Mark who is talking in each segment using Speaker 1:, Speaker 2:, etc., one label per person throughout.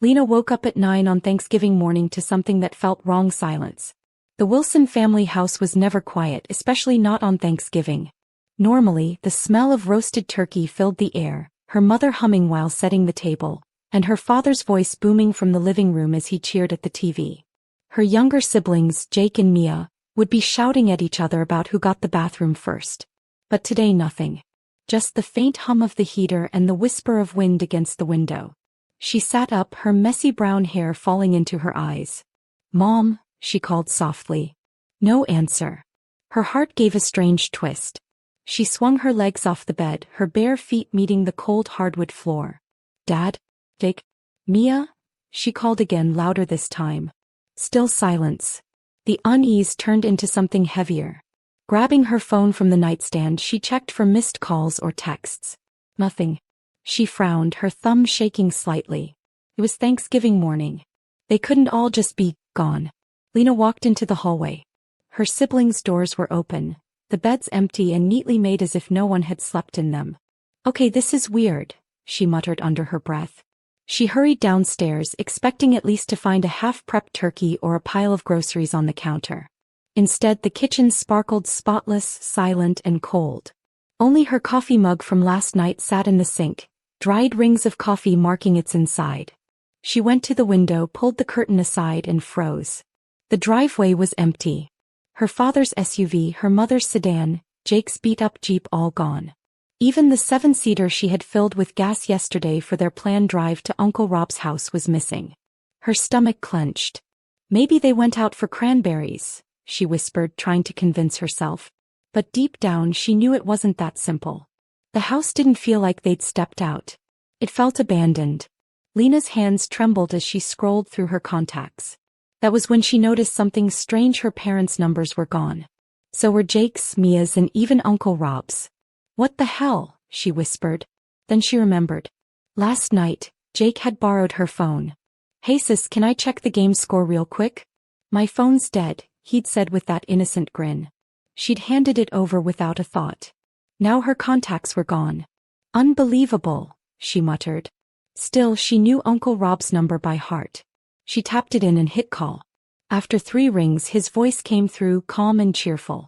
Speaker 1: Lena woke up at 9 on Thanksgiving morning to something that felt wrong: silence. The Wilson family house was never quiet, especially not on Thanksgiving. Normally, the smell of roasted turkey filled the air, her mother humming while setting the table, and her father's voice booming from the living room as he cheered at the TV. Her younger siblings, Jake and Mia, would be shouting at each other about who got the bathroom first. But today nothing. Just the faint hum of the heater and the whisper of wind against the window. She sat up, her messy brown hair falling into her eyes. "Mom," she called softly. No answer. Her heart gave a strange twist. She swung her legs off the bed, her bare feet meeting the cold hardwood floor. "Dad? Jake? Mia?" she called again, louder this time. Still silence. The unease turned into something heavier. Grabbing her phone from the nightstand, she checked for missed calls or texts. Nothing. She frowned, her thumb shaking slightly. It was Thanksgiving morning. They couldn't all just be gone. Lena walked into the hallway. Her siblings' doors were open, the beds empty and neatly made as if no one had slept in them. "Okay, this is weird," she muttered under her breath. She hurried downstairs, expecting at least to find a half-prepped turkey or a pile of groceries on the counter. Instead, the kitchen sparkled spotless, silent, and cold. Only her coffee mug from last night sat in the sink, dried rings of coffee marking its inside. She went to the window, pulled the curtain aside, and froze. The driveway was empty. Her father's SUV, her mother's sedan, Jake's beat-up Jeep, all gone. Even the 7-seater she had filled with gas yesterday for their planned drive to Uncle Rob's house was missing. Her stomach clenched. "Maybe they went out for cranberries," she whispered, trying to convince herself. But deep down she knew it wasn't that simple. The house didn't feel like they'd stepped out. It felt abandoned. Lena's hands trembled as she scrolled through her contacts. That was when she noticed something strange: her parents' numbers were gone. So were Jake's, Mia's, and even Uncle Rob's. "What the hell?" she whispered. Then she remembered. Last night, Jake had borrowed her phone. "Hey sis, can I check the game score real quick?" "My phone's dead," he'd said with that innocent grin. She'd handed it over without a thought. Now her contacts were gone. "Unbelievable," she muttered. Still, she knew Uncle Rob's number by heart. She tapped it in and hit call. After 3 rings, his voice came through, calm and cheerful.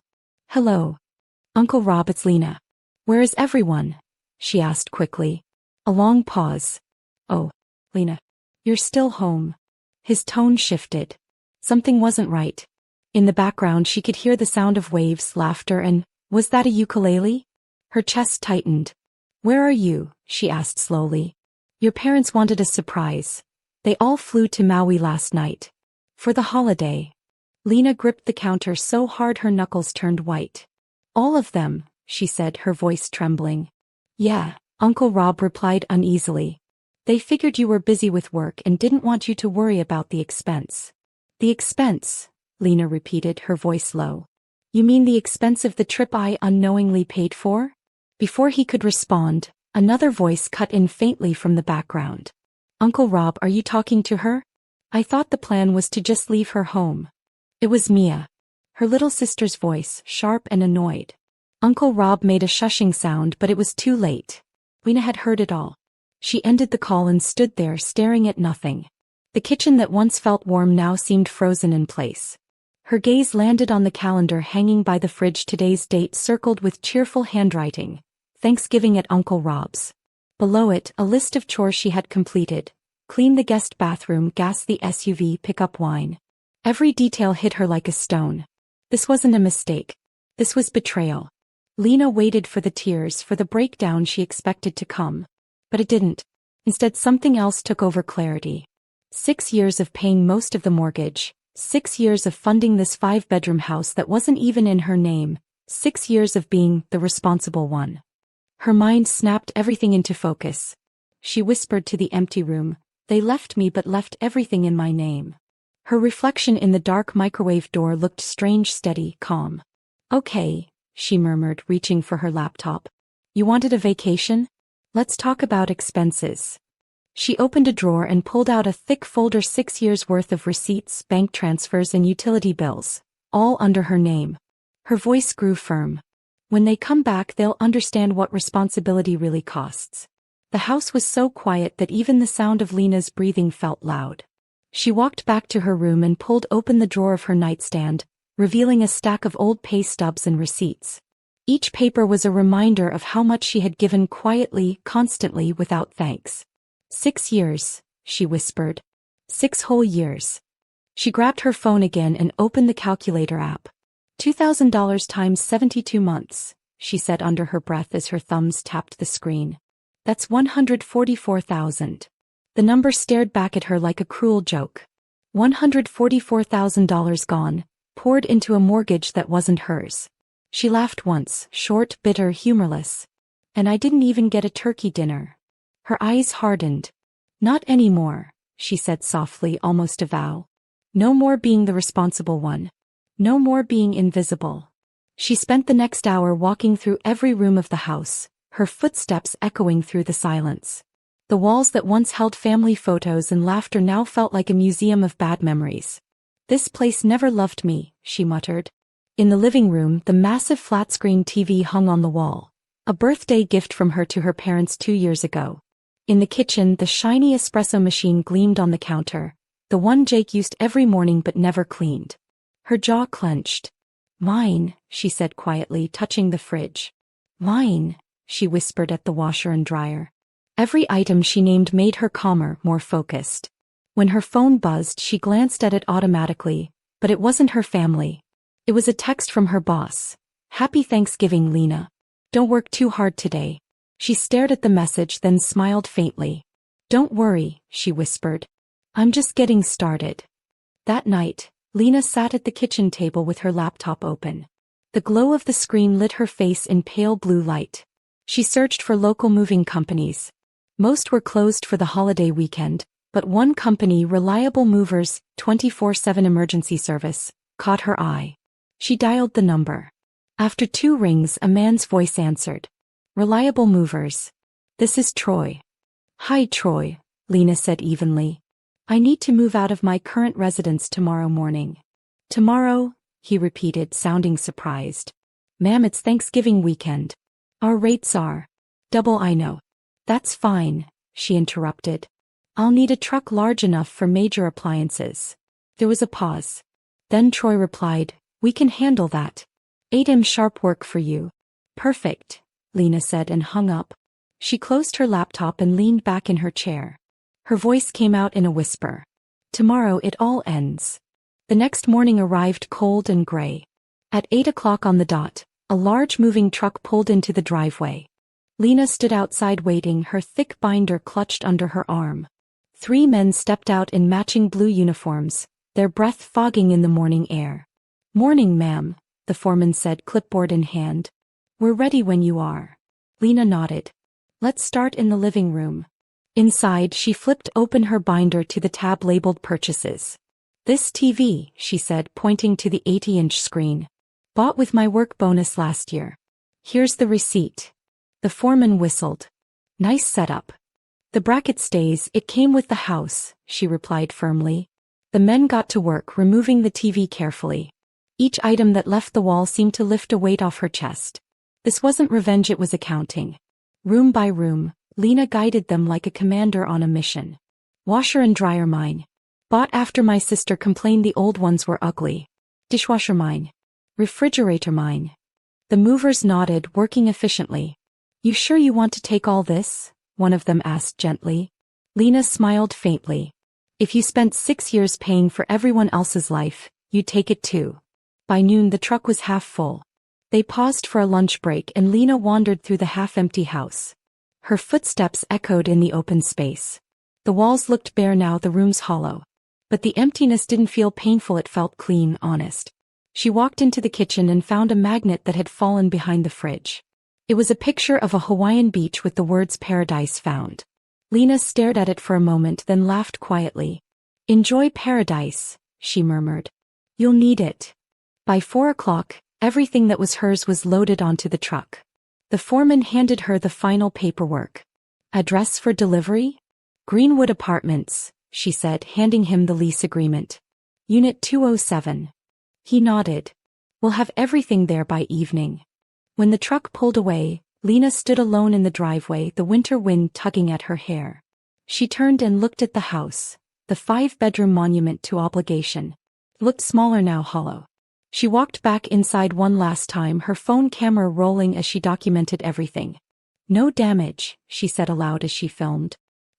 Speaker 1: "Hello. Uncle Rob, it's Lena." "Where is everyone?" she asked quickly. A long pause. "Oh, Lena. You're still home." His tone shifted. Something wasn't right. In the background she could hear the sound of waves, laughter, and, was that a ukulele? Her chest tightened. "Where are you?" she asked slowly. "Your parents wanted a surprise. They all flew to Maui last night. For the holiday." Lena gripped the counter so hard her knuckles turned white. "All of them," she said, her voice trembling. "Yeah," Uncle Rob replied uneasily. "They figured you were busy with work and didn't want you to worry about the expense." "The expense?" Lena repeated, her voice low. "You mean the expense of the trip I unknowingly paid for?" Before he could respond, another voice cut in faintly from the background. "Uncle Rob, are you talking to her? I thought the plan was to just leave her home." It was Mia. Her little sister's voice, sharp and annoyed. Uncle Rob made a shushing sound, but it was too late. Lena had heard it all. She ended the call and stood there, staring at nothing. The kitchen that once felt warm now seemed frozen in place. Her gaze landed on the calendar hanging by the fridge, today's date circled with cheerful handwriting. Thanksgiving at Uncle Rob's. Below it, a list of chores she had completed. Clean the guest bathroom, gas the SUV, pick up wine. Every detail hit her like a stone. This wasn't a mistake. This was betrayal. Lena waited for the tears, for the breakdown she expected to come. But it didn't. Instead, something else took over: clarity. 6 years of paying most of the mortgage. 6 years of funding this 5-bedroom house that wasn't even in her name. 6 years of being the responsible one. Her mind snapped everything into focus. She whispered to the empty room, "They left me but left everything in my name." Her reflection in the dark microwave door looked strange, steady, calm. "Okay," she murmured, reaching for her laptop. "You wanted a vacation? Let's talk about expenses." She opened a drawer and pulled out a thick folder: 6 years' worth of receipts, bank transfers, and utility bills, all under her name. Her voice grew firm. "When they come back, they'll understand what responsibility really costs. The house was so quiet that even the sound of Lena's breathing felt loud. She walked back to her room and pulled open the drawer of her nightstand, revealing a stack of old pay stubs and receipts. Each paper was a reminder of how much she had given quietly, constantly, without thanks. 6 years, she whispered. 6 whole years. She grabbed her phone again and opened the calculator app. $2,000 times 72 months, she said under her breath as her thumbs tapped the screen. That's $144,000. The number stared back at her like a cruel joke. $144,000 gone, poured into a mortgage that wasn't hers. She laughed once, short, bitter, humorless. And I didn't even get a turkey dinner. Her eyes hardened. Not anymore, she said softly, almost a vow. No more being the responsible one. No more being invisible. She spent the next hour walking through every room of the house, her footsteps echoing through the silence. The walls that once held family photos and laughter now felt like a museum of bad memories. This place never loved me, she muttered. In the living room, the massive flat-screen TV hung on the wall, a birthday gift from her to her parents 2 years ago. In the kitchen, the shiny espresso machine gleamed on the counter, the one Jake used every morning but never cleaned. Her jaw clenched. Mine, she said quietly, touching the fridge. Mine, she whispered at the washer and dryer. Every item she named made her calmer, more focused. When her phone buzzed, she glanced at it automatically, but it wasn't her family. It was a text from her boss. Happy Thanksgiving, Lena. Don't work too hard today. She stared at the message, then smiled faintly. Don't worry, she whispered. I'm just getting started. That night, Lena sat at the kitchen table with her laptop open. The glow of the screen lit her face in pale blue light. She searched for local moving companies. Most were closed for the holiday weekend, but one company, Reliable Movers, 24/7 emergency service, caught her eye. She dialed the number. After 2 rings, a man's voice answered. Reliable Movers. This is Troy. Hi, Troy, Lena said evenly. I need to move out of my current residence tomorrow morning. Tomorrow, he repeated, sounding surprised. Ma'am, it's Thanksgiving weekend. Our rates are. Double. I know. That's fine, she interrupted. I'll need a truck large enough for major appliances. There was a pause. Then Troy replied, we can handle that. 8 am sharp work for you. Perfect, Lena said and hung up. She closed her laptop and leaned back in her chair. Her voice came out in a whisper. Tomorrow it all ends. The next morning arrived cold and gray. At 8 o'clock on the dot, a large moving truck pulled into the driveway. Lena stood outside waiting, her thick binder clutched under her arm. 3 men stepped out in matching blue uniforms, their breath fogging in the morning air. Morning, ma'am, the foreman said, clipboard in hand. We're ready when you are. Lena nodded. Let's start in the living room. Inside, she flipped open her binder to the tab labeled Purchases. This TV, she said, pointing to the 80-inch screen. Bought with my work bonus last year. Here's the receipt. The foreman whistled. Nice setup. The bracket stays, it came with the house, she replied firmly. The men got to work removing the TV carefully. Each item that left the wall seemed to lift a weight off her chest. This wasn't revenge, it was accounting. Room by room, Lena guided them like a commander on a mission. Washer and dryer mine. Bought after my sister complained the old ones were ugly. Dishwasher mine. Refrigerator mine. The movers nodded, working efficiently. You sure you want to take all this? One of them asked gently. Lena smiled faintly. If you spent 6 years paying for everyone else's life, you'd take it too. By noon the truck was half full. They paused for a lunch break and Lena wandered through the half-empty house. Her footsteps echoed in the open space. The walls looked bare now, the rooms hollow. But the emptiness didn't feel painful, it felt clean, honest. She walked into the kitchen and found a magnet that had fallen behind the fridge. It was a picture of a Hawaiian beach with the words Paradise Found. Lena stared at it for a moment, then laughed quietly. Enjoy paradise, she murmured. You'll need it. By 4 o'clock, everything that was hers was loaded onto the truck. The foreman handed her the final paperwork. Address for delivery? Greenwood Apartments, she said, handing him the lease agreement. Unit 207. He nodded. We'll have everything there by evening. When the truck pulled away, Lena stood alone in the driveway, the winter wind tugging at her hair. She turned and looked at the house, the 5-bedroom monument to obligation. It looked smaller now, hollow. She walked back inside one last time, her phone camera rolling as she documented everything. No damage, she said aloud as she filmed.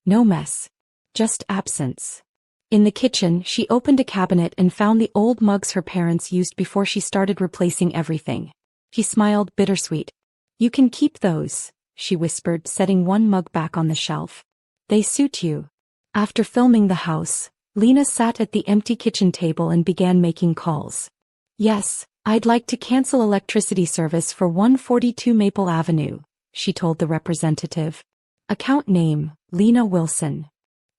Speaker 1: No mess. Just absence. In the kitchen, she opened a cabinet and found the old mugs her parents used before she started replacing everything. She smiled, bittersweet. You can keep those, she whispered, setting one mug back on the shelf. They suit you. After filming the house, Lena sat at the empty kitchen table and began making calls. Yes, I'd like to cancel electricity service for 142 Maple Avenue, she told the representative. Account name, Lena Wilson.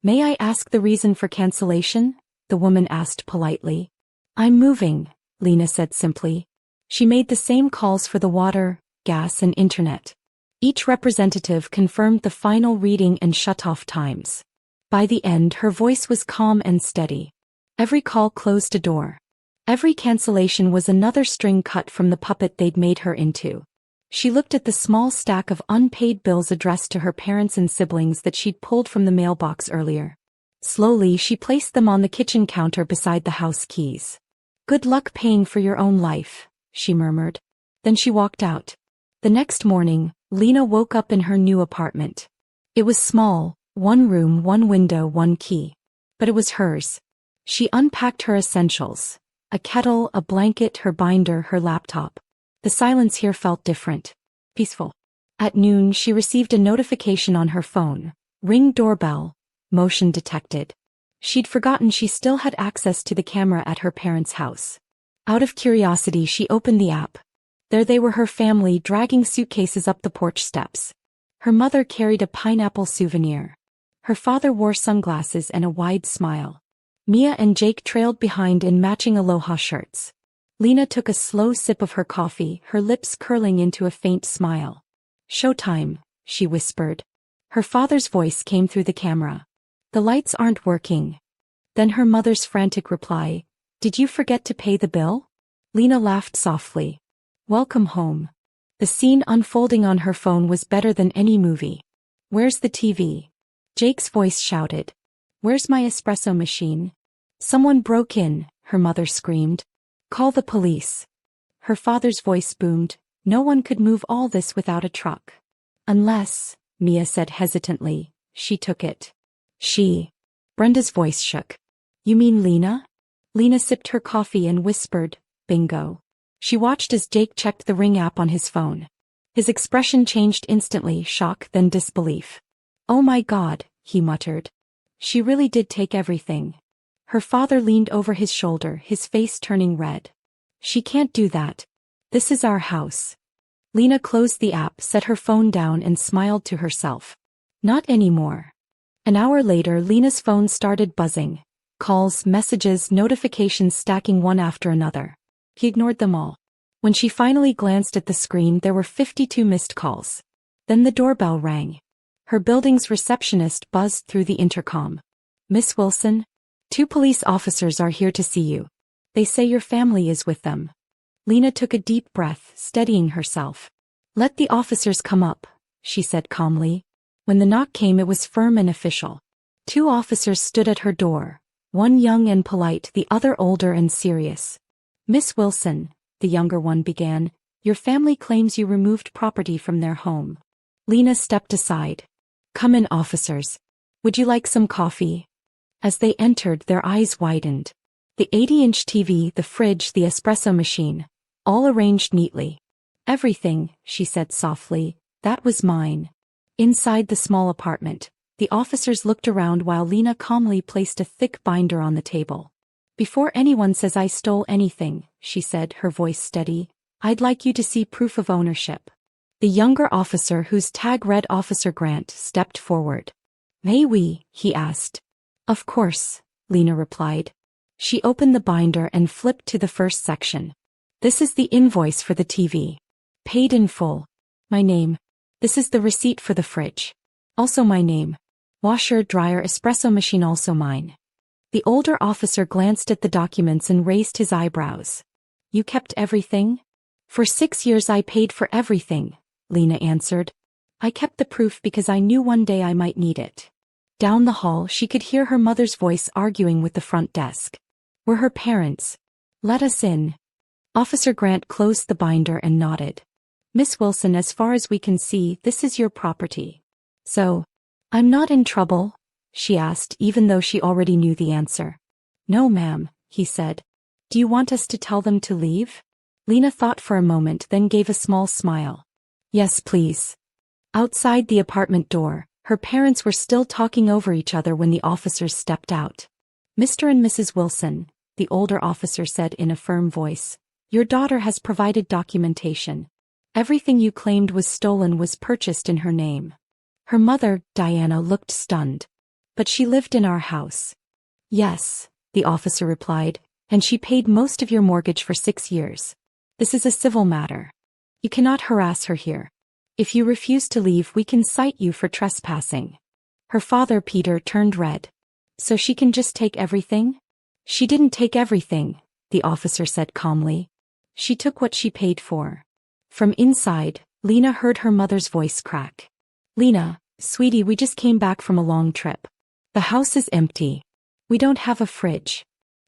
Speaker 1: May I ask the reason for cancellation? The woman asked politely. I'm moving, Lena said simply. She made the same calls for the water, gas and internet. Each representative confirmed the final reading and shut-off times. By the end, her voice was calm and steady. Every call closed a door. Every cancellation was another string cut from the puppet they'd made her into. She looked at the small stack of unpaid bills addressed to her parents and siblings that she'd pulled from the mailbox earlier. Slowly, she placed them on the kitchen counter beside the house keys. Good luck paying for your own life, she murmured. Then she walked out. The next morning, Lena woke up in her new apartment. It was small, 1 room, 1 window, 1 key. But it was hers. She unpacked her essentials. A kettle, a blanket, her binder, her laptop. The silence here felt different. Peaceful. At noon, she received a notification on her phone. Ring doorbell. Motion detected. She'd forgotten she still had access to the camera at her parents' house. Out of curiosity, she opened the app. There they were, her family dragging suitcases up the porch steps. Her mother carried a pineapple souvenir. Her father wore sunglasses and a wide smile. Mia and Jake trailed behind in matching aloha shirts. Lena took a slow sip of her coffee, her lips curling into a faint smile. Showtime, she whispered. Her father's voice came through the camera. The lights aren't working. Then her mother's frantic reply, Did you forget to pay the bill? Lena laughed softly. Welcome home. The scene unfolding on her phone was better than any movie. Where's the TV? Jake's voice shouted. Where's my espresso machine? Someone broke in, her mother screamed. Call the police. Her father's voice boomed. No one could move all this without a truck. Unless, Mia said hesitantly, she took it. She. Brenda's voice shook. You mean Lena? Lena sipped her coffee and whispered, bingo. She watched as Jake checked the Ring app on his phone. His expression changed instantly, shock then disbelief. Oh my God, he muttered. She really did take everything. Her father leaned over his shoulder, his face turning red. She can't do that. This is our house. Lena closed the app, set her phone down and smiled to herself. Not anymore. An hour later, Lena's phone started buzzing. Calls, messages, notifications stacking one after another. He ignored them all. When she finally glanced at the screen, there were 52 missed calls. Then the doorbell rang. Her building's receptionist buzzed through the intercom. Miss Wilson? 2 police officers are here to see you. They say your family is with them. Lena took a deep breath, steadying herself. Let the officers come up, she said calmly. When the knock came, it was firm and official. 2 officers stood at her door, one young and polite, the other older and serious. Miss Wilson, the younger one began, your family claims you removed property from their home. Lena stepped aside. Come in, officers. Would you like some coffee? As they entered, their eyes widened. The 80-inch TV, the fridge, the espresso machine, all arranged neatly. Everything, she said softly, that was mine. Inside the small apartment, the officers looked around while Lena calmly placed a thick binder on the table. Before anyone says I stole anything, she said, her voice steady, I'd like you to see proof of ownership. The younger officer, whose tag read Officer Grant, stepped forward. May we? He asked. Of course, Lena replied. She opened the binder and flipped to the first section. This is the invoice for the TV. Paid in full. My name. This is the receipt for the fridge. Also my name. Washer, dryer, espresso machine, also mine. The older officer glanced at the documents and raised his eyebrows. You kept everything? For 6 years I paid for everything, Lena answered. I kept the proof because I knew one day I might need it. Down the hall she could hear her mother's voice arguing with the front desk. We're her parents. Let us in. Officer Grant closed the binder and nodded. Miss Wilson, as far as we can see, this is your property. So, I'm not in trouble? She asked, even though she already knew the answer. No, ma'am, he said. Do you want us to tell them to leave? Lena thought for a moment, then gave a small smile. Yes, please. Outside the apartment door, her parents were still talking over each other when the officers stepped out. Mr. and Mrs. Wilson, the older officer said in a firm voice, your daughter has provided documentation. Everything you claimed was stolen was purchased in her name. Her mother, Diana, looked stunned. But she lived in our house. Yes, the officer replied, and she paid most of your mortgage for 6 years. This is a civil matter. You cannot harass her here. If you refuse to leave, we can cite you for trespassing. Her father, Peter, turned red. So she can just take everything? She didn't take everything, the officer said calmly. She took what she paid for. From inside, Lena heard her mother's voice crack. Lena, sweetie, we just came back from a long trip. The house is empty. We don't have a fridge.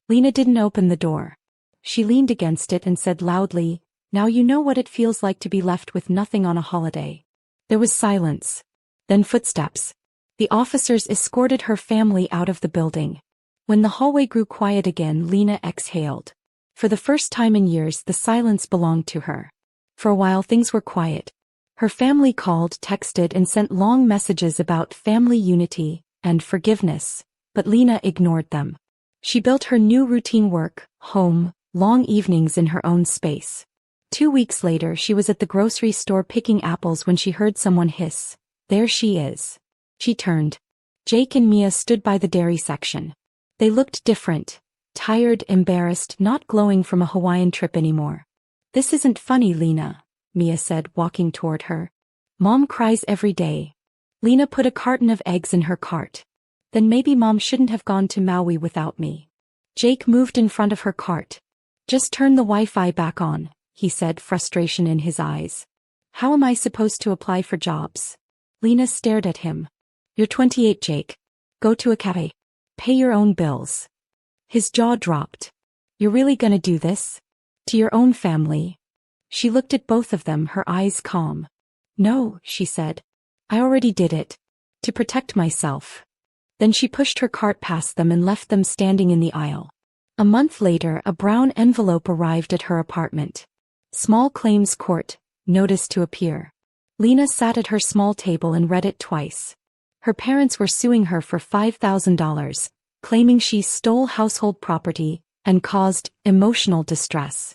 Speaker 1: Lena didn't open the door. She leaned against it and said loudly, now you know what it feels like to be left with nothing on a holiday. There was silence. Then footsteps. The officers escorted her family out of the building. When the hallway grew quiet again, Lena exhaled. For the first time in years, the silence belonged to her. For a while things were quiet. Her family called, texted, and sent long messages about family unity and forgiveness, but Lena ignored them. She built her new routine: work, home, long evenings in her own space. 2 weeks later she was at the grocery store picking apples when she heard someone hiss, "There she is." She turned. Jake and Mia stood by the dairy section. They looked different, tired, embarrassed, not glowing from a Hawaiian trip anymore. This isn't funny, Lena, Mia said, walking toward her. Mom cries every day. Lena put a carton of eggs in her cart. Then maybe Mom shouldn't have gone to Maui without me. Jake moved in front of her cart. Just turn the Wi-Fi back on, he said, frustration in his eyes. How am I supposed to apply for jobs? Lena stared at him. You're 28, Jake. Go to a cafe. Pay your own bills. His jaw dropped. You're really gonna do this? To your own family? She looked at both of them, her eyes calm. No, she said. I already did it. To protect myself. Then she pushed her cart past them and left them standing in the aisle. A month later, a brown envelope arrived at her apartment. Small Claims Court, notice to appear. Lena sat at her small table and read it twice. Her parents were suing her for $5,000, claiming she stole household property and caused emotional distress.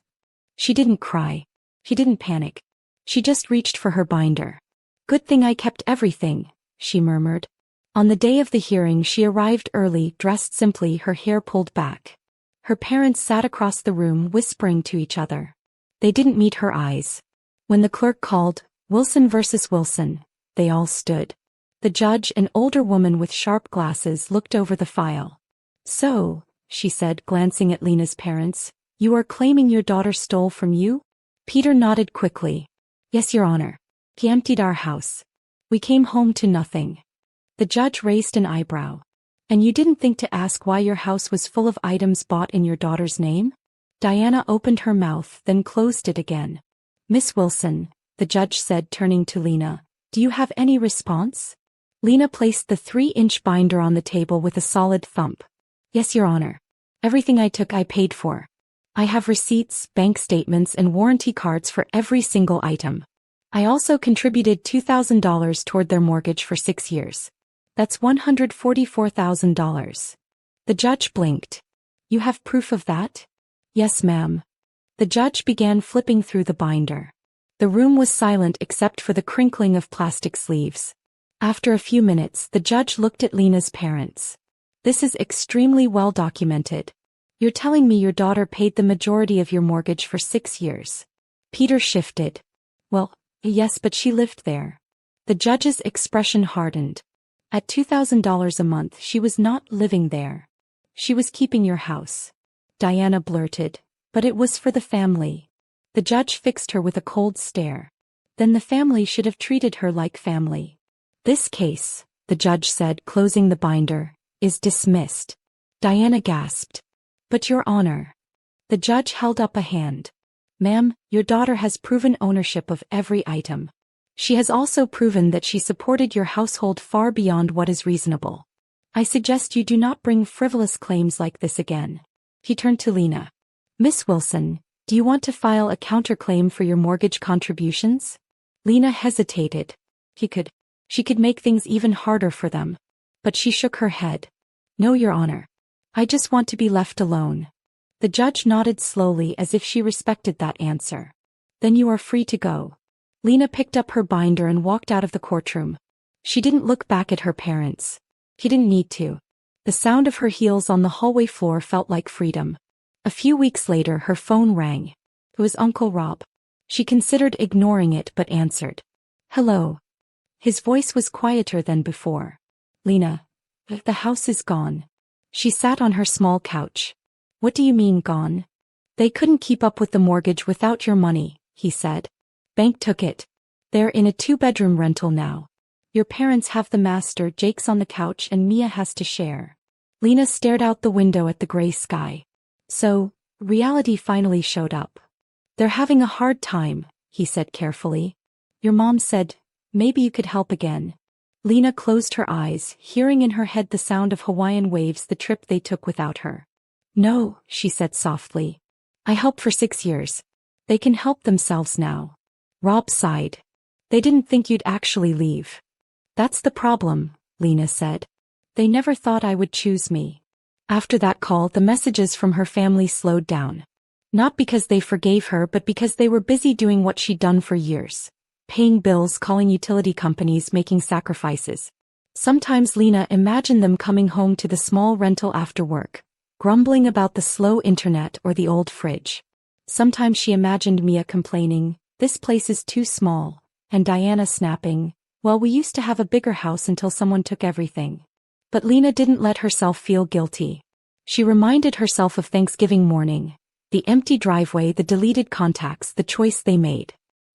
Speaker 1: She didn't cry. She didn't panic. She just reached for her binder. Good thing I kept everything, she murmured. On the day of the hearing she arrived early, dressed simply, her hair pulled back. Her parents sat across the room whispering to each other. They didn't meet her eyes. When the clerk called, Wilson versus Wilson, they all stood. The judge, an older woman with sharp glasses, looked over the file. So, she said, glancing at Lena's parents, you are claiming your daughter stole from you? Peter nodded quickly. Yes, Your Honor. He emptied our house. We came home to nothing. The judge raised an eyebrow. And you didn't think to ask why your house was full of items bought in your daughter's name? Diana opened her mouth, then closed it again. Miss Wilson, the judge said, turning to Lena, do you have any response? Lena placed the 3-inch binder on the table with a solid thump. Yes, Your Honor. Everything I took I paid for. I have receipts, bank statements, and warranty cards for every single item. I also contributed $2,000 toward their mortgage for 6 years. That's $144,000. The judge blinked. You have proof of that? Yes, ma'am. The judge began flipping through the binder. The room was silent except for the crinkling of plastic sleeves. After a few minutes, the judge looked at Lena's parents. This is extremely well documented. You're telling me your daughter paid the majority of your mortgage for 6 years. Peter shifted. Well, yes, but she lived there. The judge's expression hardened. At $2,000 a month, she was not living there. She was keeping your house. Diana blurted. But it was for the family. The judge fixed her with a cold stare. Then the family should have treated her like family. This case, the judge said, closing the binder, is dismissed. Diana gasped. But Your Honor. The judge held up a hand. Ma'am, your daughter has proven ownership of every item. She has also proven that she supported your household far beyond what is reasonable. I suggest you do not bring frivolous claims like this again. He turned to Lena. Miss Wilson, do you want to file a counterclaim for your mortgage contributions? Lena hesitated. She could make things even harder for them. But she shook her head. No, Your Honor. I just want to be left alone. The judge nodded slowly as if she respected that answer. Then you are free to go. Lena picked up her binder and walked out of the courtroom. She didn't look back at her parents. He didn't need to. The sound of her heels on the hallway floor felt like freedom. A few weeks later her phone rang. It was Uncle Rob. She considered ignoring it but answered. Hello. His voice was quieter than before. Lena, the house is gone. She sat on her small couch. What do you mean gone? They couldn't keep up with the mortgage without your money, he said. Bank took it. They're in a 2-bedroom rental now. Your parents have the master, Jake's on the couch, and Mia has to share. Lena stared out the window at the gray sky. So, reality finally showed up. They're having a hard time, he said carefully. Your mom said, maybe you could help again. Lena closed her eyes, hearing in her head the sound of Hawaiian waves the trip they took without her. No, she said softly. I helped for 6 years. They can help themselves now. Rob sighed. They didn't think you'd actually leave. That's the problem, Lena said. They never thought I would choose me. After that call, the messages from her family slowed down. Not because they forgave her, but because they were busy doing what she'd done for years. Paying bills, calling utility companies, making sacrifices. Sometimes Lena imagined them coming home to the small rental after work, grumbling about the slow internet or the old fridge. Sometimes she imagined Mia complaining, this place is too small, and Diana snapping, well, we used to have a bigger house until someone took everything. But Lena didn't let herself feel guilty. She reminded herself of Thanksgiving morning, the empty driveway, the deleted contacts, the choice they made.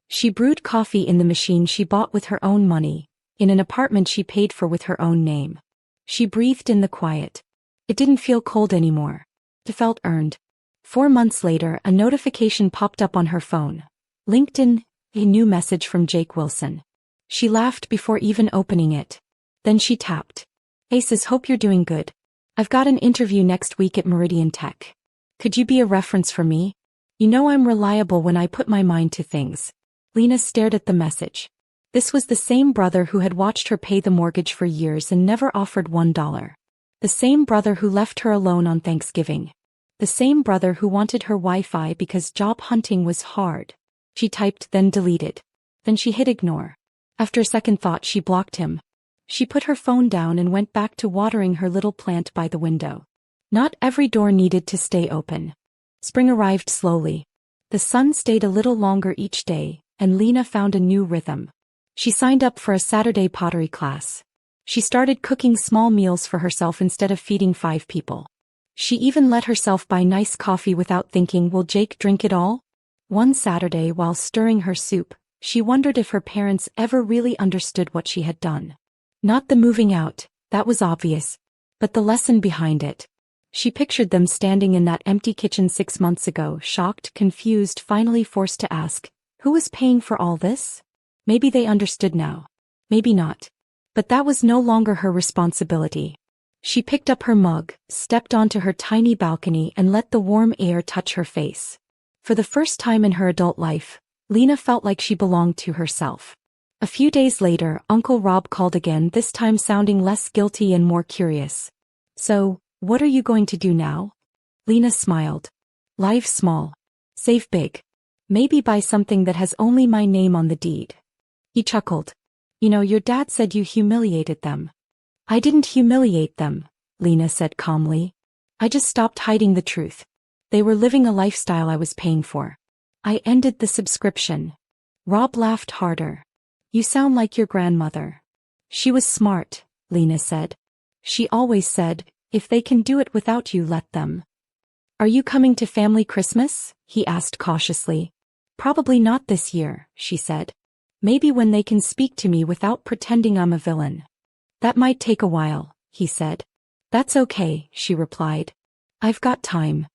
Speaker 1: She brewed coffee in the machine she bought with her own money, in an apartment she paid for with her own name. She breathed in the quiet. It didn't feel cold anymore. It felt earned. 4 months later, a notification popped up on her phone. LinkedIn, a new message from Jake Wilson. She laughed before even opening it. Then she tapped. Aces, hope you're doing good. I've got an interview next week at Meridian Tech. Could you be a reference for me? You know I'm reliable when I put my mind to things. Lena stared at the message. This was the same brother who had watched her pay the mortgage for years and never offered $1. The same brother who left her alone on Thanksgiving. The same brother who wanted her Wi-Fi because job hunting was hard. She typed, then deleted. Then she hit ignore. After a second thought, she blocked him. She put her phone down and went back to watering her little plant by the window. Not every door needed to stay open. Spring arrived slowly. The sun stayed a little longer each day, and Lena found a new rhythm. She signed up for a Saturday pottery class. She started cooking small meals for herself instead of feeding 5 people. She even let herself buy nice coffee without thinking, will Jake drink it all? One Saturday, while stirring her soup, she wondered if her parents ever really understood what she had done. Not the moving out, that was obvious, but the lesson behind it. She pictured them standing in that empty kitchen 6 months ago, shocked, confused, finally forced to ask, who was paying for all this? Maybe they understood now. Maybe not. But that was no longer her responsibility. She picked up her mug, stepped onto her tiny balcony and let the warm air touch her face. For the first time in her adult life, Lena felt like she belonged to herself. A few days later, Uncle Rob called again, this time sounding less guilty and more curious. So, what are you going to do now? Lena smiled. Live small. Save big. Maybe buy something that has only my name on the deed. He chuckled. You know, your dad said you humiliated them. I didn't humiliate them, Lena said calmly. I just stopped hiding the truth. They were living a lifestyle I was paying for. I ended the subscription. Rob laughed harder. You sound like your grandmother. She was smart, Lena said. She always said, if they can do it without you, let them. Are you coming to family Christmas? He asked cautiously. Probably not this year, she said. Maybe when they can speak to me without pretending I'm a villain. That might take a while, he said. That's okay, she replied. I've got time.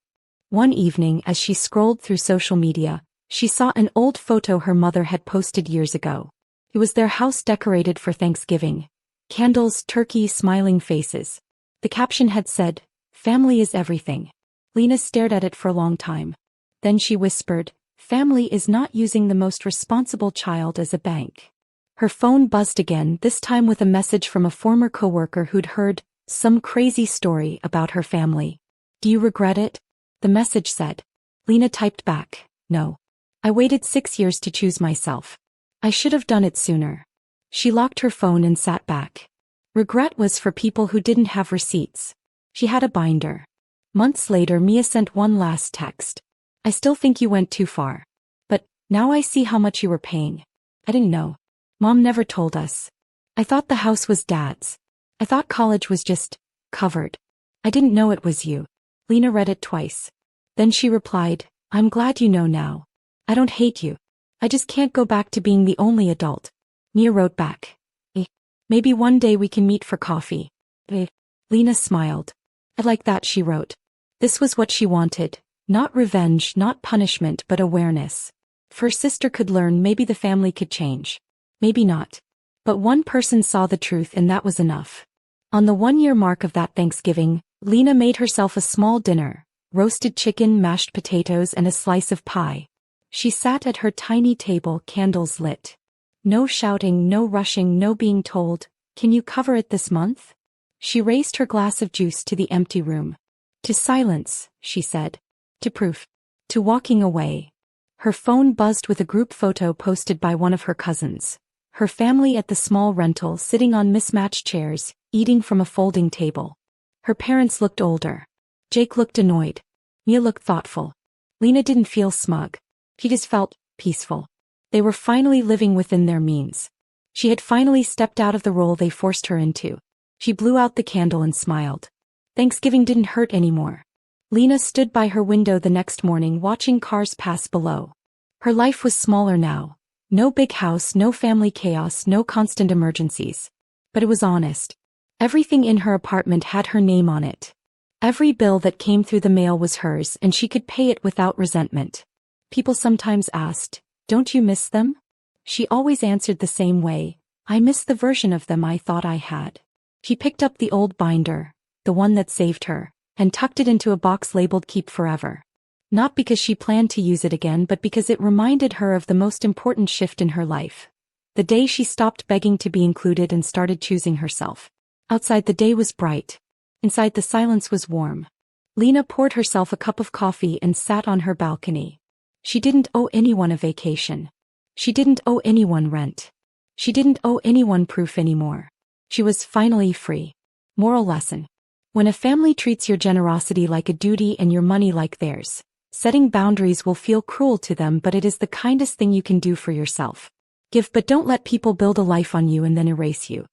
Speaker 1: One evening as she scrolled through social media, she saw an old photo her mother had posted years ago. It was their house decorated for Thanksgiving. Candles, turkey, smiling faces. The caption had said, "Family is everything." Lena stared at it for a long time. Then she whispered, "Family is not using the most responsible child as a bank." Her phone buzzed again, this time with a message from a former coworker who'd heard some crazy story about her family. "Do you regret it?" the message said. Lena typed back, "No. I waited 6 years to choose myself. I should have done it sooner." She locked her phone and sat back. Regret was for people who didn't have receipts. She had a binder. Months later, Mia sent one last text. "I still think you went too far. But now I see how much you were paying. I didn't know. Mom never told us. I thought the house was Dad's. I thought college was just covered. I didn't know it was you." Lena read it twice. Then she replied, "I'm glad you know now. I don't hate you. I just can't go back to being the only adult." Mia wrote back, "Maybe one day we can meet for coffee." Lena smiled. "I like that," she wrote. This was what she wanted. Not revenge, not punishment, but awareness. If her sister could learn, maybe the family could change. Maybe not. But one person saw the truth, and that was enough. On the 1-year mark of that Thanksgiving, Lena made herself a small dinner: roasted chicken, mashed potatoes, and a slice of pie. She sat at her tiny table, candles lit. No shouting, no rushing, no being told, "Can you cover it this month?" She raised her glass of juice to the empty room. "To silence," she said. "To proof. To walking away." Her phone buzzed with a group photo posted by one of her cousins. Her family at the small rental, sitting on mismatched chairs, eating from a folding table. Her parents looked older. Jake looked annoyed. Mia looked thoughtful. Lena didn't feel smug. She just felt peaceful. They were finally living within their means. She had finally stepped out of the role they forced her into. She blew out the candle and smiled. Thanksgiving didn't hurt anymore. Lena stood by her window the next morning, watching cars pass below. Her life was smaller now. No big house, no family chaos, no constant emergencies. But it was honest. Everything in her apartment had her name on it. Every bill that came through the mail was hers, and she could pay it without resentment. People sometimes asked, "Don't you miss them?" She always answered the same way, "I miss the version of them I thought I had." She picked up the old binder, the one that saved her, and tucked it into a box labeled "Keep Forever." Not because she planned to use it again, but because it reminded her of the most important shift in her life. The day she stopped begging to be included and started choosing herself. Outside the day was bright. Inside the silence was warm. Lena poured herself a cup of coffee and sat on her balcony. She didn't owe anyone a vacation. She didn't owe anyone rent. She didn't owe anyone proof anymore. She was finally free. Moral lesson. When a family treats your generosity like a duty and your money like theirs, setting boundaries will feel cruel to them, but it is the kindest thing you can do for yourself. Give, but don't let people build a life on you and then erase you.